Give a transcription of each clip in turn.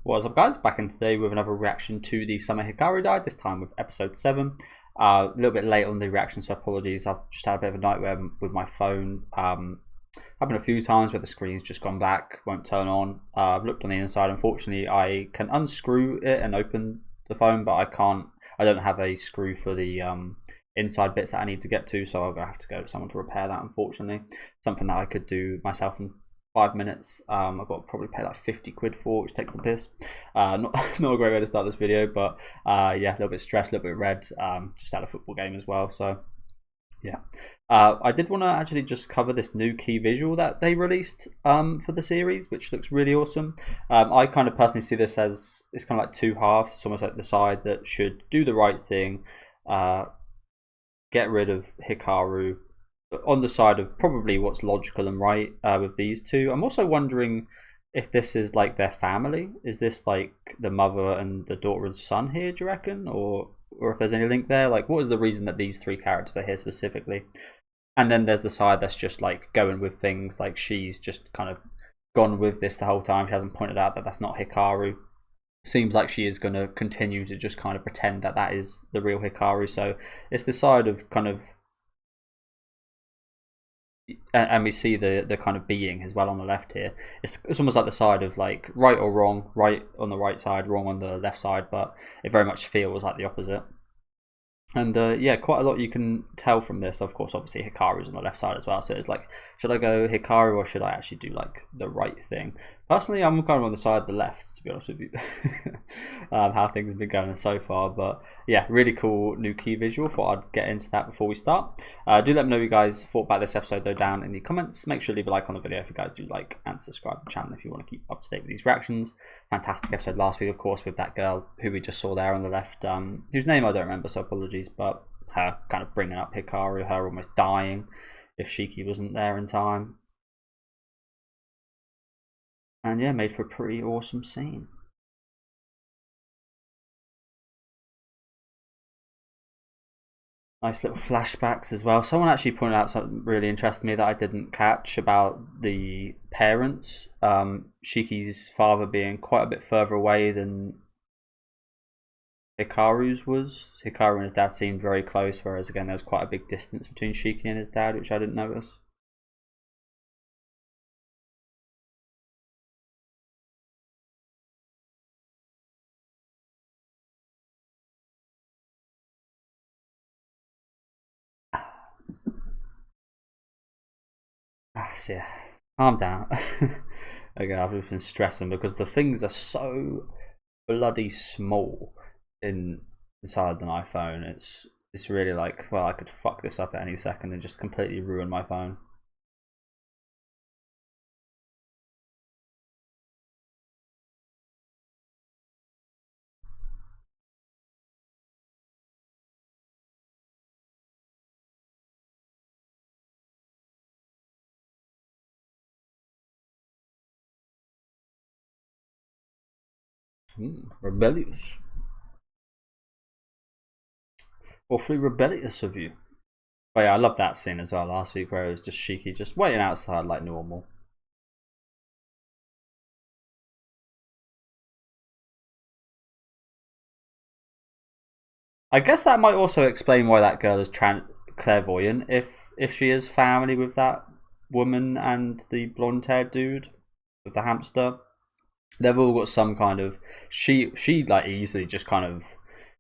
What's up, guys? Back in today with another reaction to the Summer Hikaru Died, this time with episode 7. A little bit late on the reaction, so apologies. I've just had a bit of a nightmare with my phone. Happened a few times where the screen's just gone black, won't turn on. I've looked on the inside. Unfortunately, I can unscrew it and open the phone, but I can't. I don't have a screw for the inside bits that I need to get to, so I'm gonna have to go to someone to repair that. Unfortunately, something that I could do myself in 5 minutes. I've got to probably pay like 50 quid for, which takes the piss. Not a great way to start this video, but yeah, a little bit stressed, a little bit red. Just had a football game as well, so yeah. I did want to actually just cover this new key visual that they released for the series, which looks really awesome. I kind of personally see this as it's kind of like two halves. It's almost like the side that should do the right thing, get rid of Hikaru, on the side of probably what's logical and right with these two. I'm also wondering if this is like their family. Is this like the mother and the daughter and son here, do you reckon? Or if there's any link there? Like, what is the reason that these three characters are here specifically? And then there's the side that's just like going with things, like she's just kind of gone with this the whole time. She hasn't pointed out that that's not Hikaru. Seems like she is going to continue to just kind of pretend that that is the real Hikaru. So it's the side of kind of, and we see the kind of being as well on the left here. It's almost like the side of like right or wrong, right on the right side, wrong on the left side, but it very much feels like the opposite. And yeah, quite a lot you can tell from this. Of course, obviously Hikaru's on the left side as well, so it's like, should I go Hikaru or should I actually do like the right thing? Personally, I'm kind of on the side of the left, to be honest with you. How things have been going so far, but yeah, really cool new key visual. Thought I'd get into that before we start. Do let me know what you guys thought about this episode though down in the comments. Make sure to leave a like on the video if you guys do like, and subscribe to the channel if you want to keep up to date with these reactions. Fantastic episode last week, of course, with that girl who we just saw there on the left, whose name I don't remember, so apologies, but her kind of bringing up Hikaru, her almost dying if Shiki wasn't there in time. And yeah, made for a pretty awesome scene. Nice little flashbacks as well. Someone actually pointed out something really interesting to me that I didn't catch about the parents. Shiki's father being quite a bit further away than Hikaru's was. Hikaru and his dad seemed very close, whereas again there was quite a big distance between Shiki and his dad, which I didn't notice. So yeah, calm down. Okay, I've been stressing because the things are so bloody small inside an iPhone. It's really like, well, I could fuck this up at any second and just completely ruin my phone. Rebellious. Awfully rebellious of you. But yeah, I love that scene as well last week where it was just Shiki just waiting outside like normal. I guess that might also explain why that girl is clairvoyant, if she is family with that woman and the blonde-haired dude with the hamster. They've all got some kind of, she like easily just kind of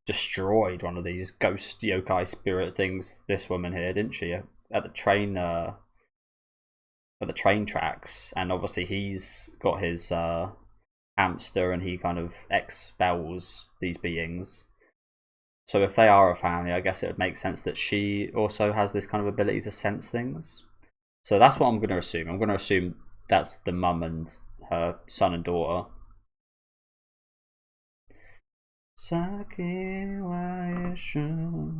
destroyed one of these ghost yokai spirit things, this woman here, didn't she, at the train tracks. And obviously he's got his hamster and he kind of expels these beings. So if they are a family, I guess it would make sense that she also has this kind of ability to sense things. So that's what I'm going to assume. I'm going to assume that's the mum and her son and daughter. Sake wa ishu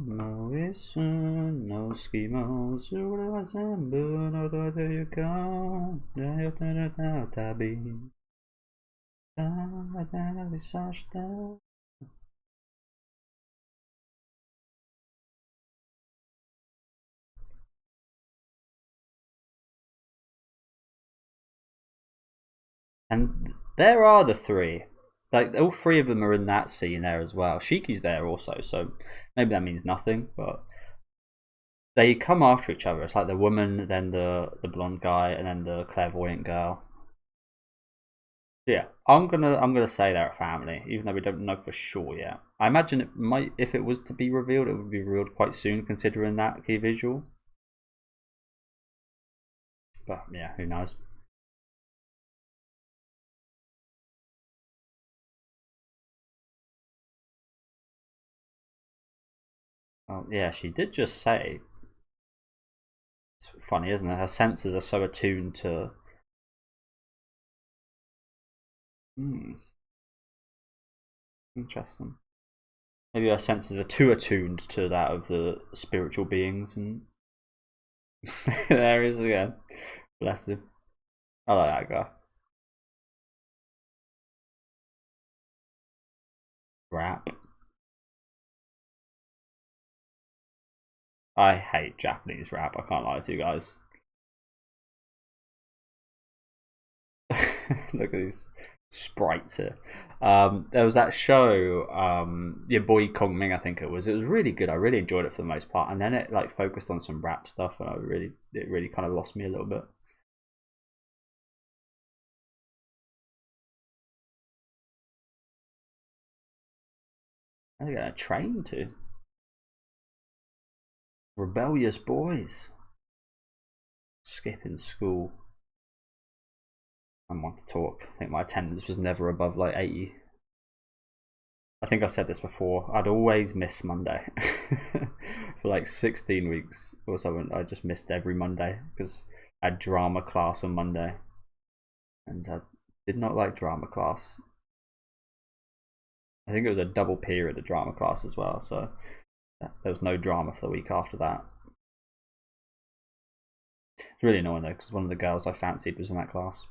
no isu no skimo sure wa zenbu no dodo yuko yotara tabi tabi sashita. And there are the three. like all three of them are in that scene there as well. Shiki's there also, so maybe that means nothing, but they come after each other. It's like the woman, then the blonde guy, and then the clairvoyant girl. Yeah, I'm gonna say they're a family, even though we don't know for sure yet. I imagine it might, if it was to be revealed, it would be revealed quite soon, considering that key visual. But yeah, who knows? Oh yeah, she did just say. It's funny, isn't it? Her senses are so attuned to. Hmm, interesting. Maybe her senses are too attuned to that of the spiritual beings, and there he is again. Bless him. I like that guy. Rap. I hate Japanese rap. I can't lie to you guys. Look at these sprites here. There was that show, your boy Kong Ming, I think it was. It was really good. I really enjoyed it for the most part, and then it like focused on some rap stuff, and it really kind of lost me a little bit. Are they gonna train to rebellious boys skipping school? I want to talk. I think my attendance was never above like 80. I think I've said this before. I'd always miss Monday for like 16 weeks or something. I just missed every Monday because I had drama class on Monday, and I did not like drama class. I think it was a double period of drama class as well, so there was no drama for the week after that. It's really annoying though because one of the girls I fancied was in that class.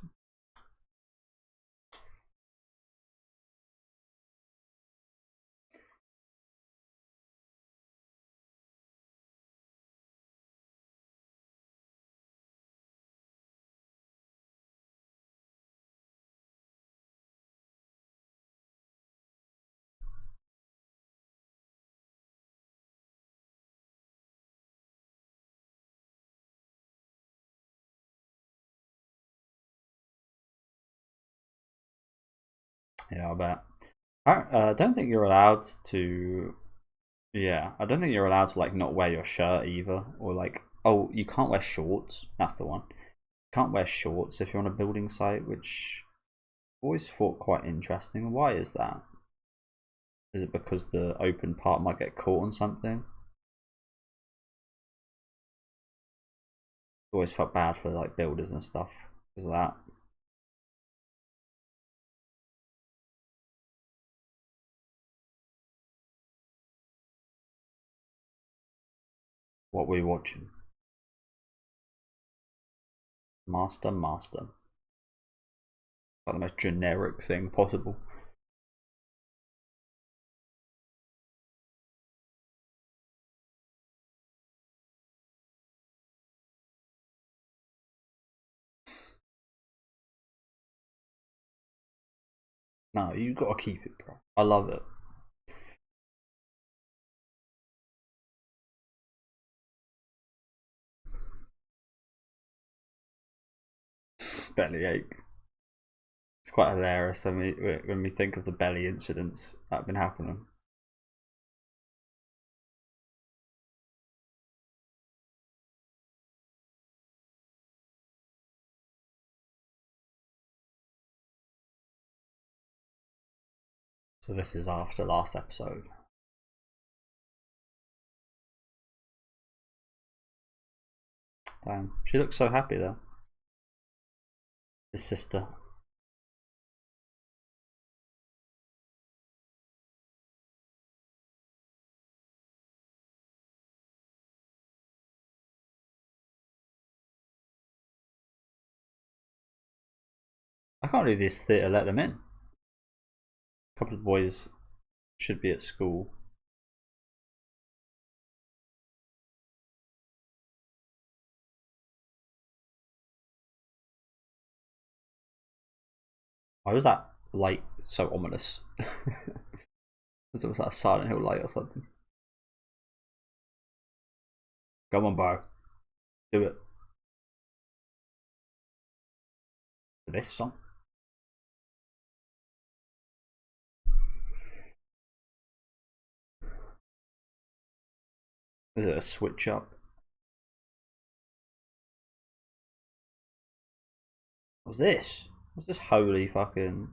Yeah, I bet. I don't think you're allowed to. Yeah, I don't think you're allowed to like not wear your shirt either, or like, oh, you can't wear shorts. That's the one. Can't wear shorts if you're on a building site, which I always thought quite interesting. Why is that? Is it because the open part might get caught on something? Always felt bad for like builders and stuff because of that. What were you watching? Master. Like the most generic thing possible. No, you gotta keep it, bro. I love it. Bellyache. It's quite hilarious when we think of the belly incidents that have been happening. So this is after last episode. Damn, she looks so happy though. His sister. I can't believe this theatre let them in. A couple of boys should be at school. Why was that? light so ominous. As it was like a Silent Hill light or something. Come on, bro. Do it. This song. Is it a switch up? What's this? What's this holy fucking...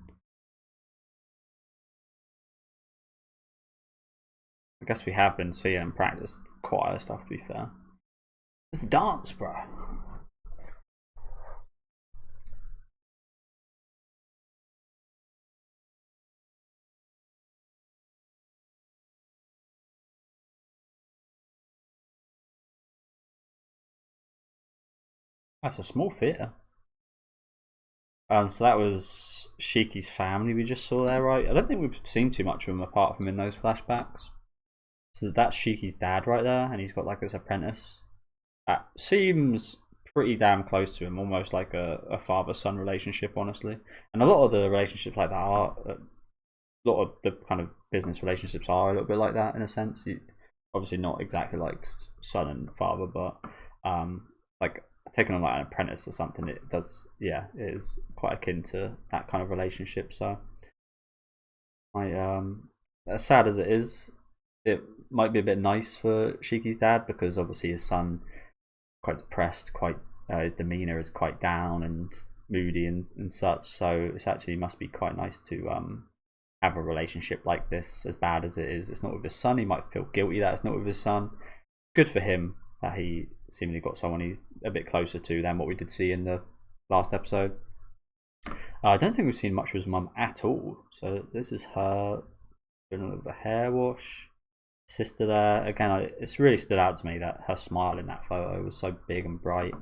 I guess we have been seeing him practice choir stuff, to be fair. It's the dance, bro. That's a small theatre. So that was Shiki's family we just saw there, right? I don't think we've seen too much of him apart from in those flashbacks. So that's Shiki's dad right there, and he's got like his apprentice. That seems pretty damn close to him, almost like a father-son relationship, honestly. And a lot of the relationships like that are, a lot of the kind of business relationships are a little bit like that in a sense. Obviously not exactly like son and father, but like taking on like an apprentice or something, it does, yeah, it is quite akin to that kind of relationship. So as sad as it is, it might be a bit nice for Shiki's dad, because obviously his son quite depressed, quite his demeanor is quite down and moody and such. So it's actually must be quite nice to have a relationship like this, as bad as it is. It's not with his son. He might feel guilty that it's not with his son. Good for him that he seemingly got someone he's a bit closer to than what we did see in the last episode. I don't think we've seen much of his mum at all. So this is her doing a little bit of a hair wash. Sister there again. It's really stood out to me that her smile in that photo was so big and bright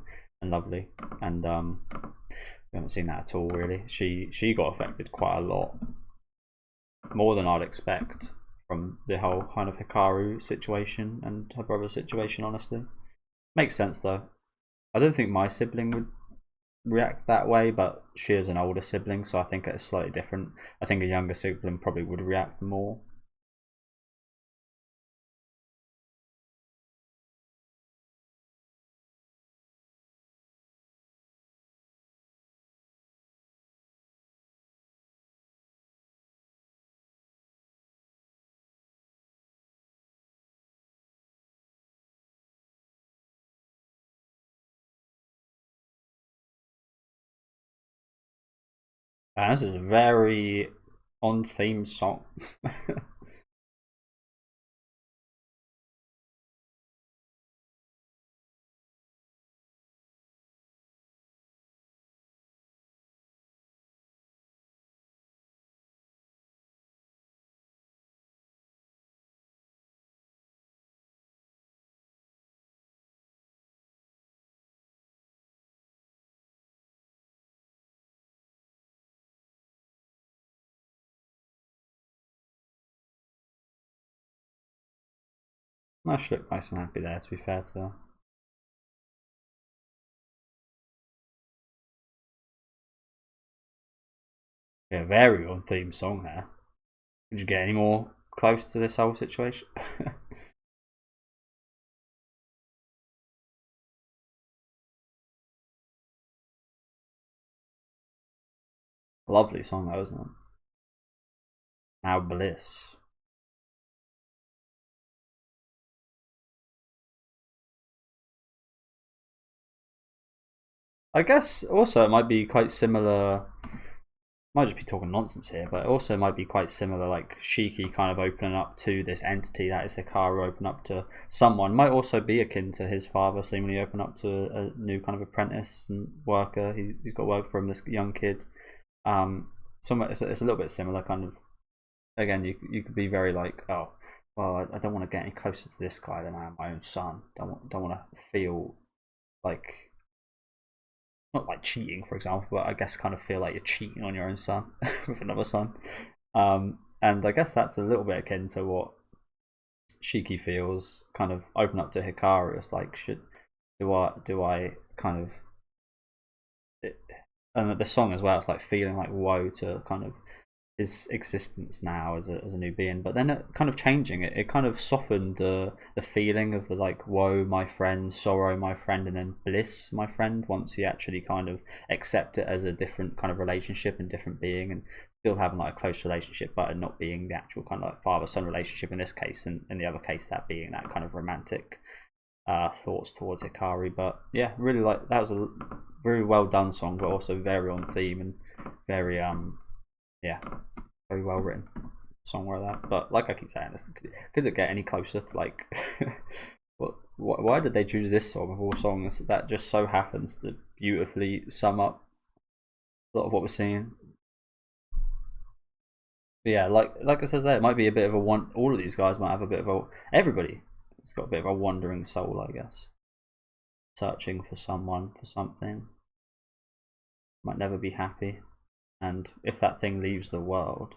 and lovely, and we haven't seen that at all really. She got affected quite a lot, more than I'd expect, from the whole kind of Hikaru situation and her brother's situation. Honestly, makes sense though. I don't think my sibling would react that way, but she is an older sibling, so I think it's slightly different. I think a younger sibling probably would react more. And this is a very on theme song. She looked nice and happy there, to be fair to her. Yeah, very on theme song there. Did you get any more close to this whole situation? Lovely song though, isn't it? Now Bliss. I guess also it might be quite similar. Might just be talking nonsense here, but it also might be quite similar, like Shiki kind of opening up to this entity that is Hikaru, open up to someone. Might also be akin to his father, seemingly open up to a new kind of apprentice and worker. He's got work from this young kid. So it's a little bit similar, kind of. Again, you could be very like, oh, well, I don't want to get any closer to this guy than I am my own son. Don't want to feel like, not like cheating, for example, but I guess kind of feel like you're cheating on your own son with another son. And I guess that's a little bit akin to what Shiki feels, kind of open up to Hikaru. It's like, do I kind of and the song as well, it's like feeling like woe to kind of his existence now as a new being, but then it kind of changing it. It kind of softened the feeling of the like woe, my friend, sorrow, my friend, and then bliss, my friend. Once you actually kind of accept it as a different kind of relationship and different being, and still having like a close relationship, but it not being the actual kind of like father-son relationship in this case, and in the other case that being that kind of romantic thoughts towards Hikaru. But yeah, really like that was a very well done song, but also very on theme and very yeah, very well written song like that. But like I keep saying, this could it get any closer to like why did they choose this song of all songs that just so happens to beautifully sum up a lot of what we're seeing? But yeah, like I said there, it might be a bit of a one. All of these guys might have a bit of a. Everybody's got a bit of a wandering soul, I guess, searching for someone, for something. Might never be happy, and if that thing leaves the world,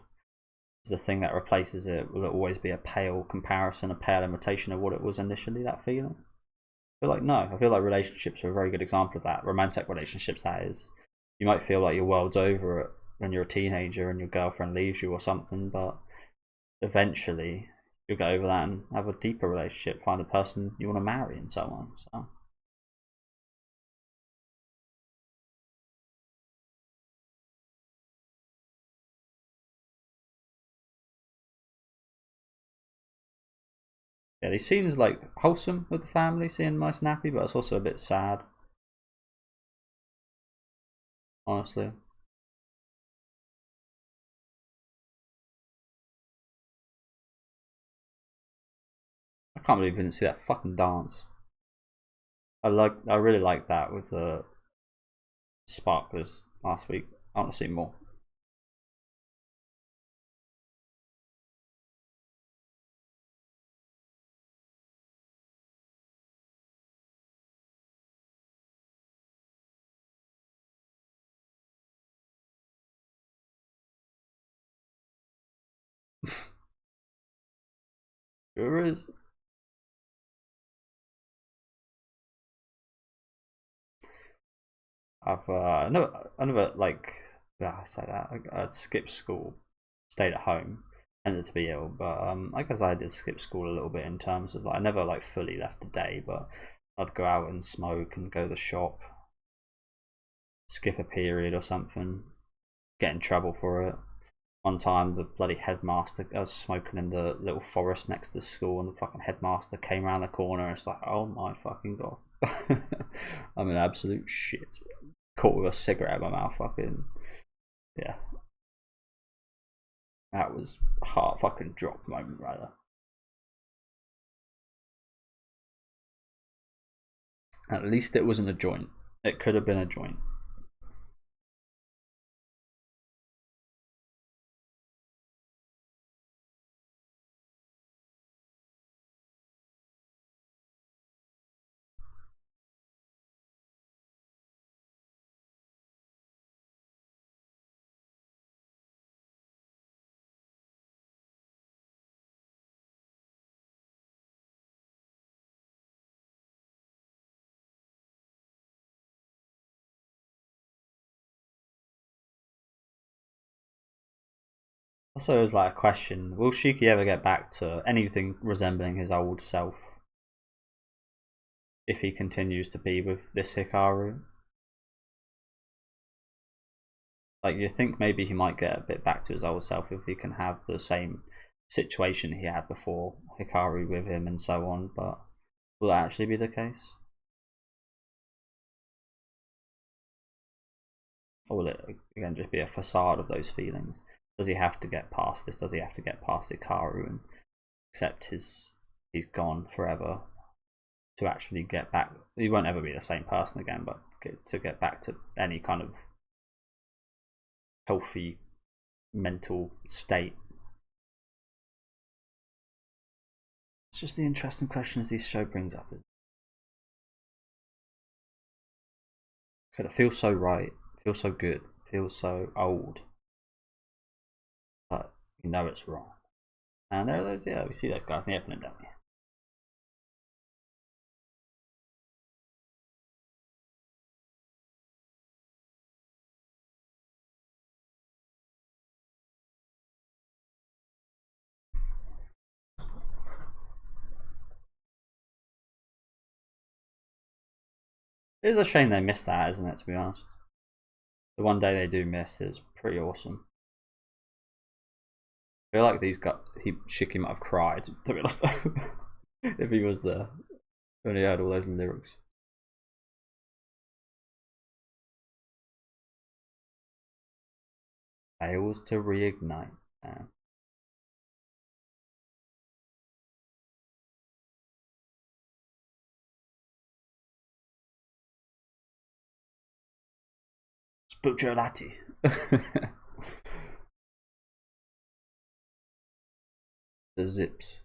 the thing that replaces it will always be a pale comparison, a pale imitation of what it was initially. That feeling. I feel like no. I feel like relationships are a very good example of that. Romantic relationships, that is. You might feel like your world's over it when you're a teenager and your girlfriend leaves you or something, but eventually you'll get over that and have a deeper relationship, find the person you want to marry, and so on. So. Yeah, these scenes like wholesome with the family, seeing nice and happy, but it's also a bit sad, honestly. I can't believe we didn't see that fucking dance. I really like that with the sparklers last week. I want to see more. There is. I never like. Yeah, I say that. I'd skip school, stayed at home, ended to be ill. But I guess I did skip school a little bit in terms of like I never like fully left the day, but I'd go out and smoke and go to the shop, skip a period or something, get in trouble for it. One time, the bloody headmaster, I was smoking in the little forest next to the school, and the fucking headmaster came around the corner. And it's like, oh my fucking god, I'm in absolute shit. Caught with a cigarette in my mouth, fucking yeah. That was a heart fucking drop moment, rather. At least it wasn't a joint. It could have been a joint. Also, it was like a question: will Shiki ever get back to anything resembling his old self if he continues to be with this Hikaru? Like, you think maybe he might get a bit back to his old self if he can have the same situation he had before Hikaru with him and so on, but will that actually be the case? Or will it again just be a facade of those feelings? Does he have to get past this? Does he have to get past Hikaru and accept he's gone forever to actually get back? He won't ever be the same person again, but to get back to any kind of healthy mental state. It's just the interesting questions this show brings up. So it feels so right, feels so good, feels so old, but you know it's wrong. And there are those, yeah, we see those guys in the opening, don't we? It is a shame they missed that, isn't it, to be honest? The one day they do miss is pretty awesome. I feel like Shiki might have cried, to be honest, if he was there. When he heard all those lyrics. Fails to reignite. Spucciolati. The zips.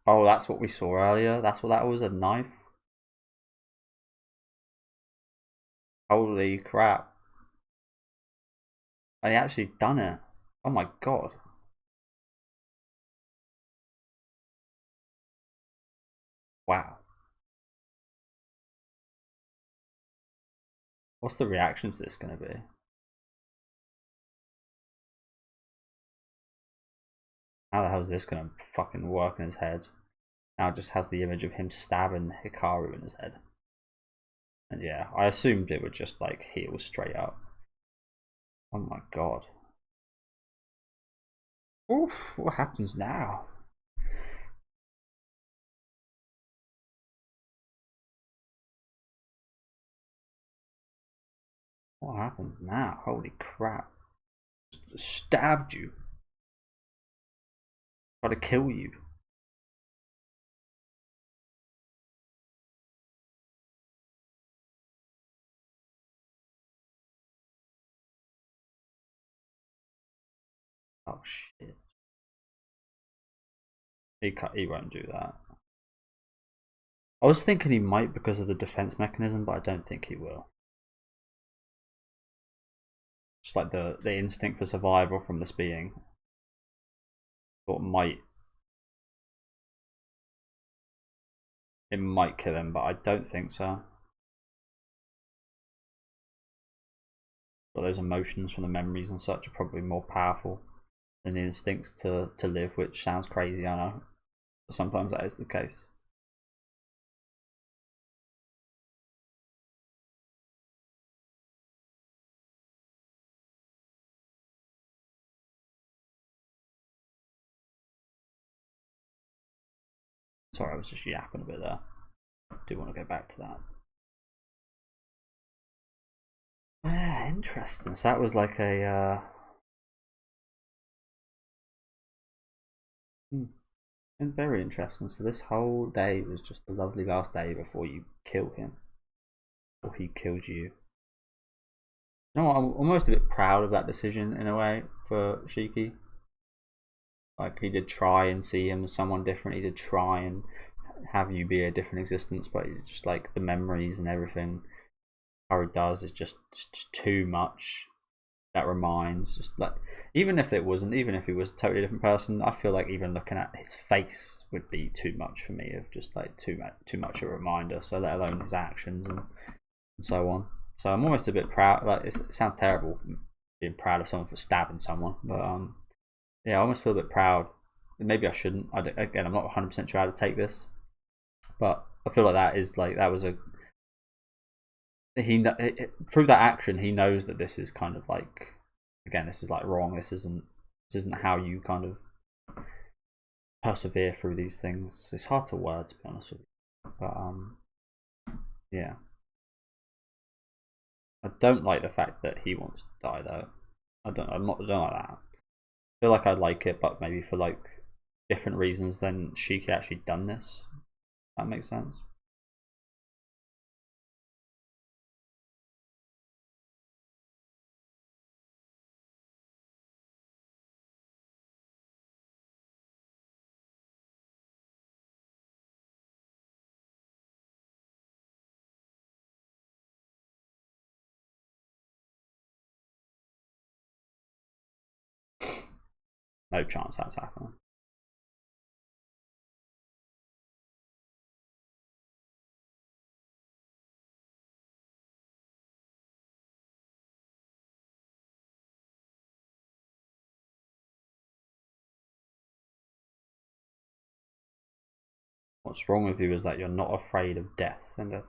Oh, that's what we saw earlier. That's what that was, a knife. Holy crap. And he actually done it. Oh my god. Wow. What's the reaction to this going to be? How the hell is this going to fucking work in his head? Now it just has the image of him stabbing Hikaru in his head. And yeah, I assumed it would just like heal straight up. Oh my god. Oof, what happens now? What happens now? Holy crap. Stabbed you. Try to kill you. Oh shit. He won't do that. I was thinking he might because of the defense mechanism, but I don't think he will. Just like the instinct for survival from this being. Thought it might kill him, but I don't think so. But those emotions from the memories and such are probably more powerful than the instincts to live, which sounds crazy, I know. But sometimes that is the case. Sorry, I was just yapping a bit there. I do want to go back to that. Yeah, interesting. So that was like a very interesting. So this whole day was just the lovely last day before you kill him, or he killed you. You know what? I'm almost a bit proud of that decision in a way for Shiki. Like he did try and see him as someone different. He did try and have you be a different existence, but it's just like the memories and everything Haru does is just too much. That reminds, just like even if it wasn't, even if he was a totally different person, I feel like even looking at his face would be too much for me, of just like too much of a reminder. So let alone his actions and so on. So I'm almost a bit proud. Like it sounds terrible being proud of someone for stabbing someone, but yeah, I almost feel a bit proud. Maybe I shouldn't. Again, I'm not 100% sure how to take this, but I feel like that was a through that action he knows that this is kind of like, again, this is like wrong. This isn't how you kind of persevere through these things. It's hard to word, to be honest with you, but yeah, I don't like the fact that he wants to die though. I don't like that. I feel like I'd like it, but maybe for like different reasons than Shiki actually done this. That makes sense. No chance that's happening. What's wrong with you is that you're not afraid of death and the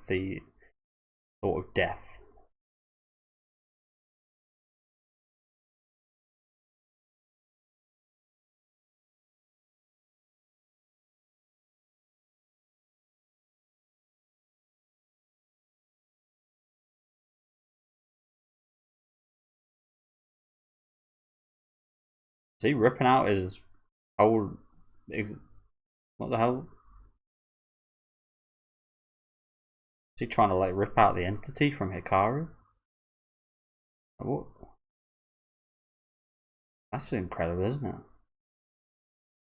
thought of death. Is he ripping out his whole? What the hell? Is he trying to like rip out the entity from Hikaru? What? That's incredible, isn't it?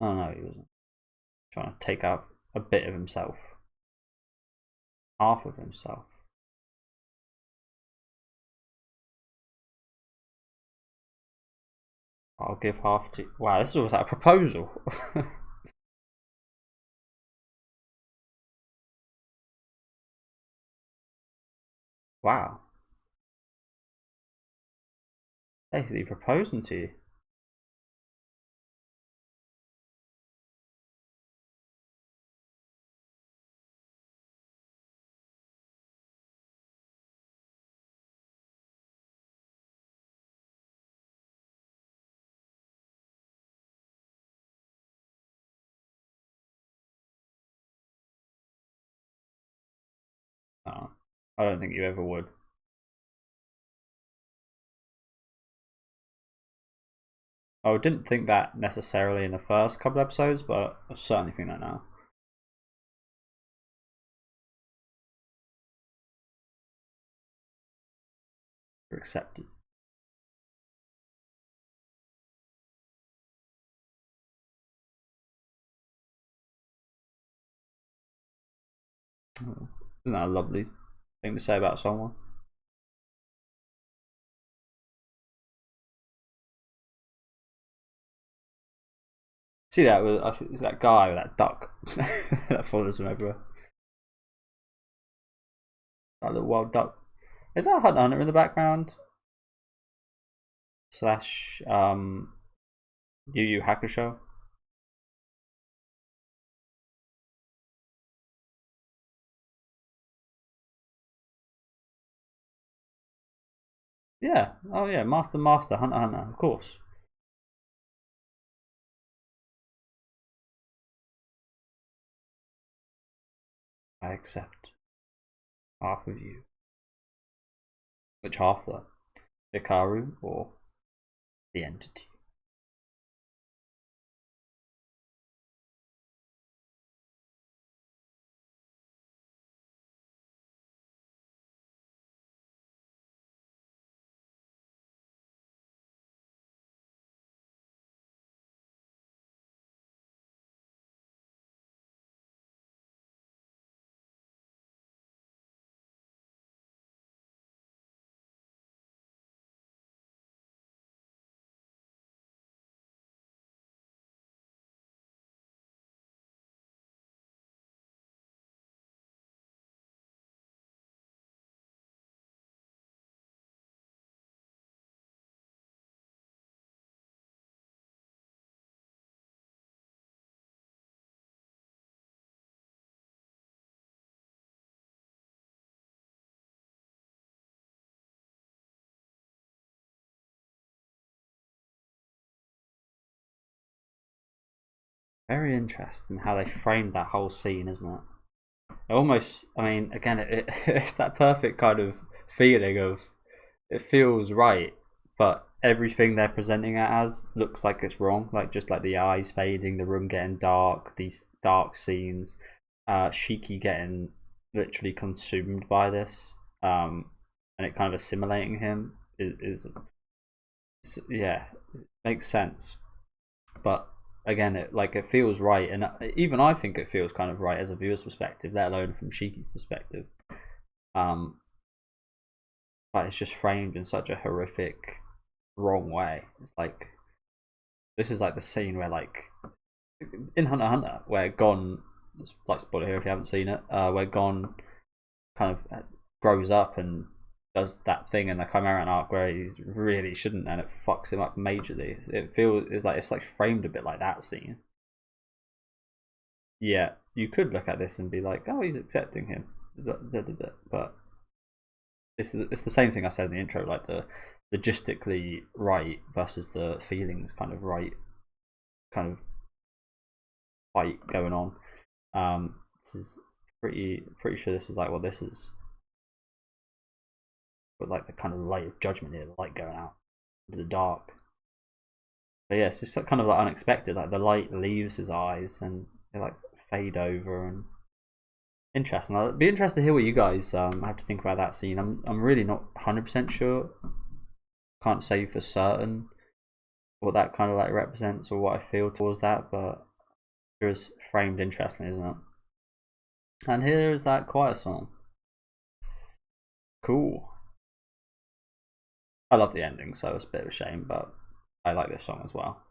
Oh no, he wasn't. Trying to take out a bit of himself. Half of himself. I'll give half to. Wow, this is almost like a proposal. Wow. Basically proposing to you. No, I don't think you ever would. I didn't think that necessarily in the first couple episodes, but I certainly think that now. You're accepted. Isn't that a lovely thing to say about someone? See that with I think it's that guy with that duck that follows him everywhere. That little wild duck. Is that Hunter Hunter in the background? Slash Yu Yu Hakusho? Yeah. Oh yeah, Master Hunter Hunter, of course. I accept half of you. Which half though? Hikaru or the entity? Very interesting how they framed that whole scene, isn't it? It almost, I mean, again, it's that perfect kind of feeling of it feels right, but everything they're presenting it as looks like it's wrong. Like just like the eyes fading, the room getting dark, these dark scenes, Shiki getting literally consumed by this, and it kind of assimilating him is yeah, makes sense. But again, it feels right, and even I think it feels kind of right as a viewer's perspective, let alone from Shiki's perspective. Um, but it's just framed in such a horrific, wrong way. It's like this is like the scene where like in Hunter x Hunter where Gon, like spoiler here if you haven't seen it, where Gon kind of grows up and does that thing in the Chimera arc where he really shouldn't, and it fucks him up majorly. It feels it's like framed a bit like that scene. yeah, you could look at this and be like, oh, he's accepting him, but it's the same thing I said in the intro, like the logistically right versus the feelings kind of right kind of fight going on. This is pretty sure this is like, well, this is but like the kind of light of judgment here, the light going out into the dark. But yeah, it's just kind of like unexpected. Like the light leaves his eyes and they like fade over, and interesting. I'd be interested to hear what you guys have to think about that scene. I'm really not 100% sure. Can't say for certain what that kind of like represents or what I feel towards that, but it was framed interesting, isn't it? And here is that choir song. Cool. I love the ending, so it's a bit of a shame, but I like this song as well.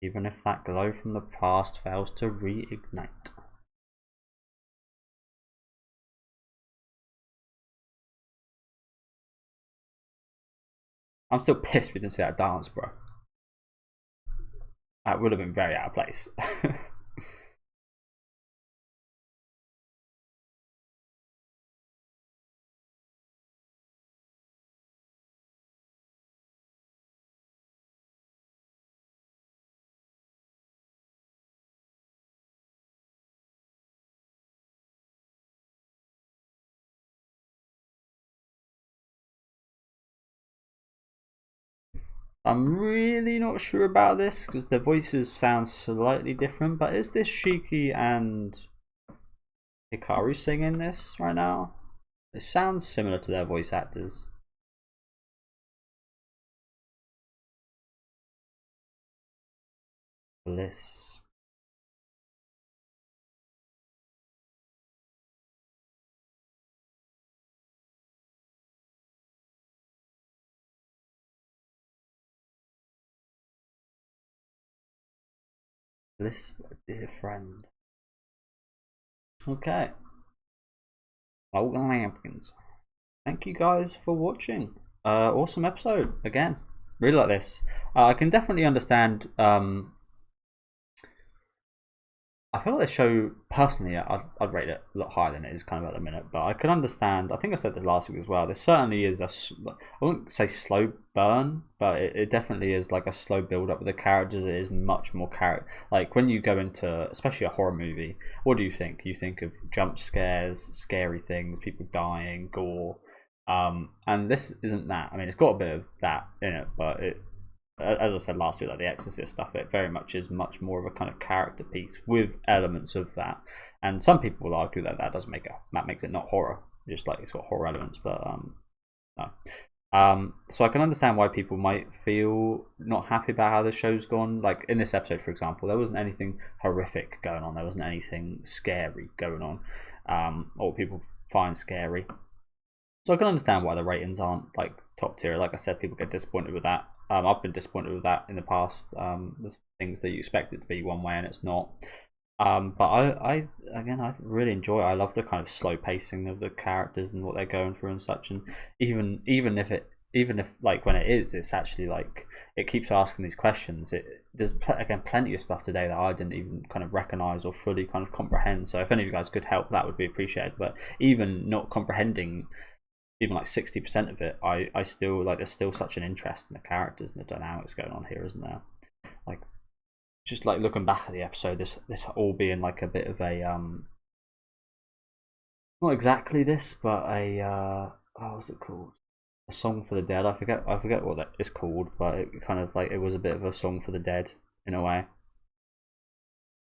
Even if that glow from the past fails to reignite. I'm still pissed we didn't see that dance, bro. That would have been very out of place. I'm really not sure about this because their voices sound slightly different, but is this Shiki and Hikaru singing this right now? It sounds similar to their voice actors. Bliss. Bliss, my dear friend. Okay. Golden Lampkins. Thank you guys for watching. Awesome episode again. Really like this. I can definitely understand. I feel like the show personally, I'd rate it a lot higher than it is kind of at the minute. But I can understand. I think I said this last week as well. There certainly is I wouldn't say slow burn, but it definitely is like a slow build up with the characters. It is much more character. Like when you go into, especially a horror movie, what do you think? You think of jump scares, scary things, people dying, gore. And this isn't that. I mean, it's got a bit of that in it, but as I said last week, like the Exorcist stuff, it very much is much more of a kind of character piece with elements of that. And some people will argue that that doesn't make it, that makes it not horror, just like it's got horror elements. But no. So I can understand why people might feel not happy about how the show's gone. Like in this episode, for example, there wasn't anything horrific going on. There wasn't anything scary going on, or people find scary. So I can understand why the ratings aren't like top tier. Like I said, people get disappointed with that. I've been disappointed with that in the past. There's things that you expect it to be one way and it's not. But I again, I really enjoy it. I love the kind of slow pacing of the characters and what they're going through and such. And even if like when it is, it's actually like it keeps asking these questions. There's again plenty of stuff today that I didn't even kind of recognize or fully kind of comprehend. So if any of you guys could help, that would be appreciated. But even not comprehending even like 60% of it, I still like there's still such an interest in the characters and the dynamics going on here, isn't there? Like just like looking back at the episode, this all being like a bit of a not exactly this, but a oh, what's it called? A song for the dead. I forget what that is called, but it kind of like it was a bit of a song for the dead in a way,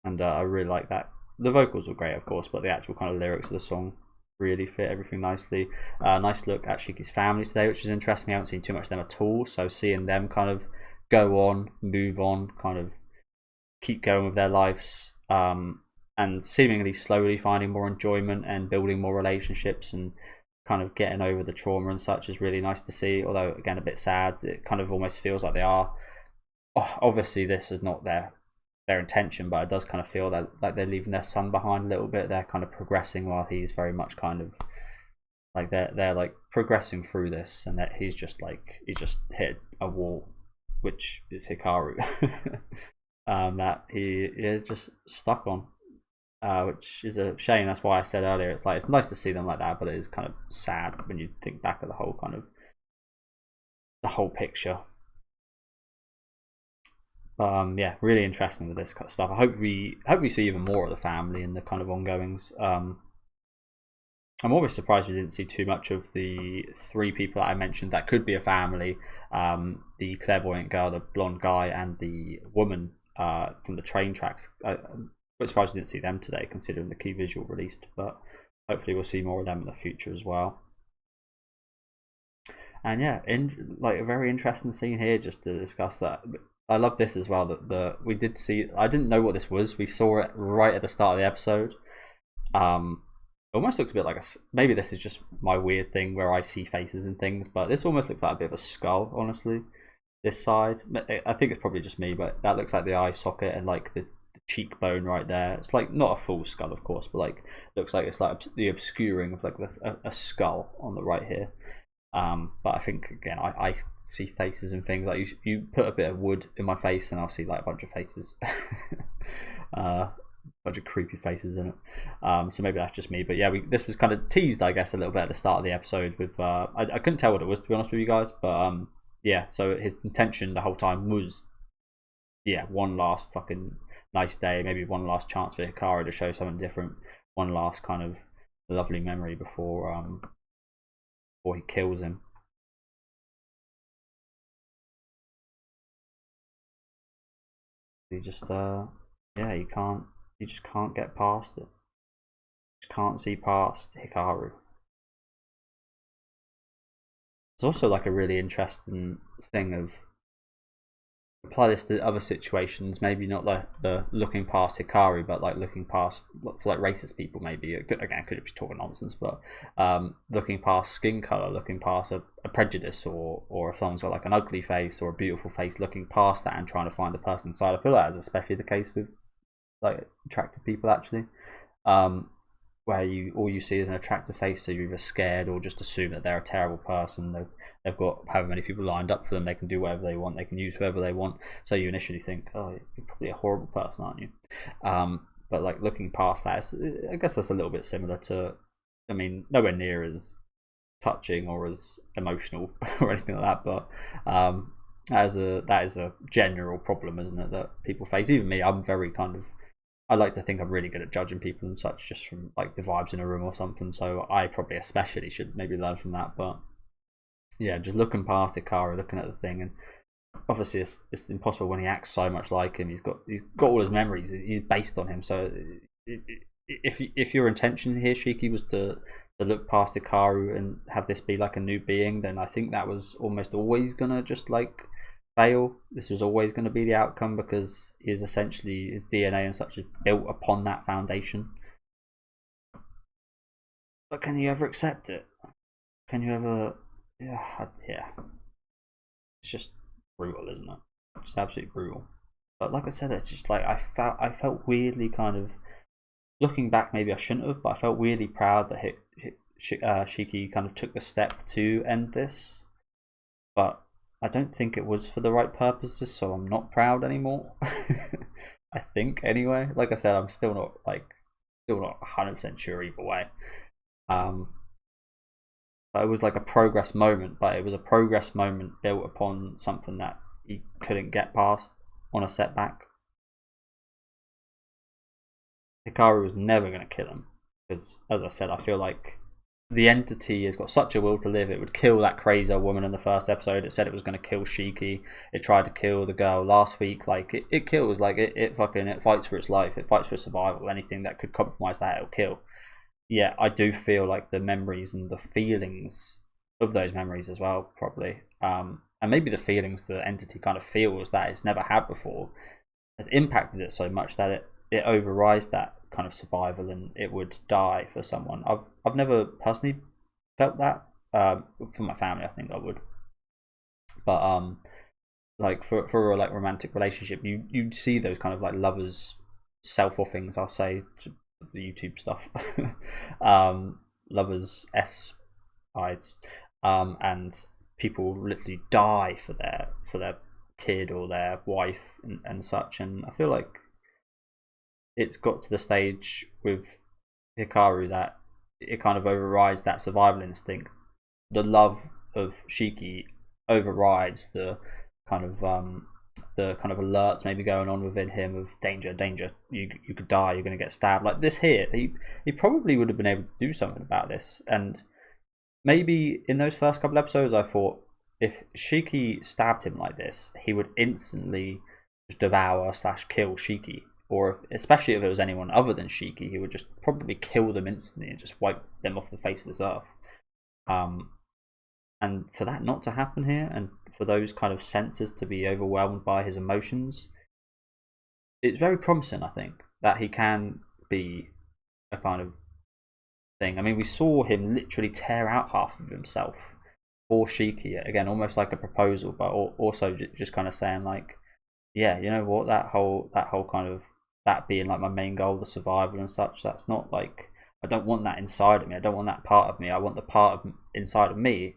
and I really like that. The vocals were great, of course, but the actual kind of lyrics of the song really fit everything nicely. Nice look at Shiki's family today, which is interesting. We haven't seen too much of them at all, so seeing them kind of go on, move on, kind of keep going with their lives, and seemingly slowly finding more enjoyment and building more relationships and kind of getting over the trauma and such is really nice to see. Although again, a bit sad. It kind of almost feels like they are. Obviously, this is not their intention, but it does kind of feel that like they're leaving their son behind a little bit. They're kind of progressing while he's very much kind of like they're like progressing through this, and that he's just hit a wall. which is Hikaru, that he is just stuck on, which is a shame. That's why I said earlier, it's like it's nice to see them like that, but it is kind of sad when you think back of the whole picture. Yeah, really interesting with this kind of stuff. I hope we see even more of the family and the kind of ongoings. I'm always surprised we didn't see too much of the 3 people that I mentioned that could be a family. The clairvoyant girl, the blonde guy, and the woman from the train tracks. I'm surprised we didn't see them today, considering the key visual released. But hopefully we'll see more of them in the future as well. And yeah, like a very interesting scene here just to discuss that. I love this as well. That we did see. I didn't know what this was. We saw it right at the start of the episode. It almost looks a bit like maybe this is just my weird thing where I see faces and things, but this almost looks like a bit of a skull. Honestly, this side. I think it's probably just me, but that looks like the eye socket and like the cheekbone right there. It's like not a full skull, of course, but like looks like it's like the obscuring of like a skull on the right here. But I think again, I see faces and things like you put a bit of wood in my face and I'll see like a bunch of faces, bunch of creepy faces in it. So maybe that's just me, but yeah, this was kind of teased, I guess, a little bit at the start of the episode. With I couldn't tell what it was, to be honest with you guys, but yeah. So his intention the whole time was, yeah, one last fucking nice day, maybe one last chance for Hikaru to show something different, one last kind of lovely memory before he kills him. He just yeah, you just can't get past it. Just can't see past Hikaru. It's also like a really interesting thing of apply this to other situations, maybe not like the looking past Hikaru, but like looking past for like racist people. Maybe again, could be talking nonsense, but looking past skin color, looking past a prejudice, or if someone's got like an ugly face or a beautiful face, looking past that and trying to find the person inside. I feel that is especially the case with like attractive people, actually, where all you see is an attractive face, so you're either scared or just assume that they're a terrible person. They've got however many people lined up for them. They can do whatever they want. They can use whoever they want. So you initially think, oh, you're probably a horrible person, aren't you? But like looking past that, I guess that's a little bit similar to, I mean, nowhere near as touching or as emotional or anything like that. But that is a general problem, isn't it, that people face? Even me, I'm very kind of, I like to think I'm really good at judging people and such, just from like the vibes in a room or something. So I probably especially should maybe learn from that. But yeah, just looking past Hikaru, looking at the thing, and obviously it's impossible when he acts so much like him. He's got all his memories. He's based on him. So if your intention here, Shiki, was to look past Hikaru and have this be like a new being, then I think that was almost always gonna just like fail. This was always going to be the outcome, because his DNA and such is built upon that foundation. But can you ever accept it? Can you ever? Yeah. It's just brutal, isn't it? It's absolutely brutal. But like I said, it's just like I felt weirdly kind of looking back. Maybe I shouldn't have, but I felt weirdly proud that Shiki kind of took the step to end this. But I don't think it was for the right purposes, so I'm not proud anymore. I think anyway. Like I said, I'm still not 100% sure either way. But it was like a progress moment, but it was a progress moment built upon something that he couldn't get past on a setback. Hikaru was never going to kill him, because, as I said, I feel like the entity has got such a will to live. It would kill that crazy old woman in the first episode. It said it was going to kill Shiki. It tried to kill the girl last week. Like it kills. Like it fights for its life. It fights for survival. Anything that could compromise that, it'll kill. Yeah, I do feel like the memories and the feelings of those memories as well, probably, and maybe the feelings the entity kind of feels that it's never had before, has impacted it so much that it overrides that kind of survival, and it would die for someone. I've never personally felt that. For my family, I think I would, but like for a like romantic relationship, you see those kind of like lovers self-offings, I'll say, to the YouTube stuff. Lovers sides, and people literally die for their kid or their wife and such. And I feel like it's got to the stage with Hikaru that it kind of overrides that survival instinct. The love of Shiki overrides the kind of alerts maybe going on within him of danger, you could die, you're going to get stabbed. Like this here, he probably would have been able to do something about this. And maybe in those first couple episodes, I thought if Shiki stabbed him like this, he would instantly just devour / kill Shiki. Or especially if it was anyone other than Shiki, he would just probably kill them instantly and just wipe them off the face of this earth. And for that not to happen here, and for those kind of senses to be overwhelmed by his emotions, it's very promising, I think, that he can be a kind of thing. I mean, we saw him literally tear out half of himself for Shiki, again, almost like a proposal, but also just kind of saying like, yeah, you know what, that whole kind of, that being like my main goal, the survival and such, that's not like, I don't want that inside of me, I don't want that part of me, I want the part of inside of me,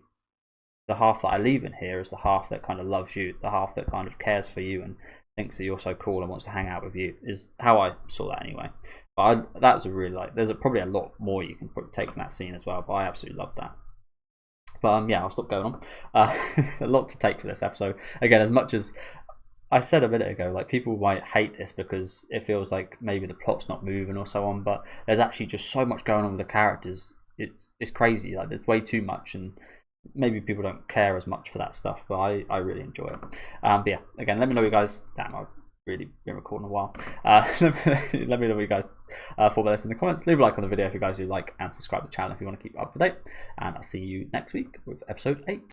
the half that I leave in here is the half that kind of loves you, the half that kind of cares for you and thinks that you're so cool and wants to hang out with you, is how I saw that anyway. But that was a really, like, there's probably a lot more you can take from that scene as well, but I absolutely loved that. But yeah, I'll stop going on. A lot to take for this episode. Again, as much as I said a minute ago, like, people might hate this because it feels like maybe the plot's not moving or so on, but there's actually just so much going on with the characters. It's crazy. Like, there's way too much, and maybe people don't care as much for that stuff, but I really enjoy it. But yeah, again, let me know you guys. Damn, I've really been recording a while. Let me know what you guys thought about this in the comments. Leave a like on the video if you guys do like, and subscribe to the channel if you want to keep up to date. And I'll see you next week with episode 8.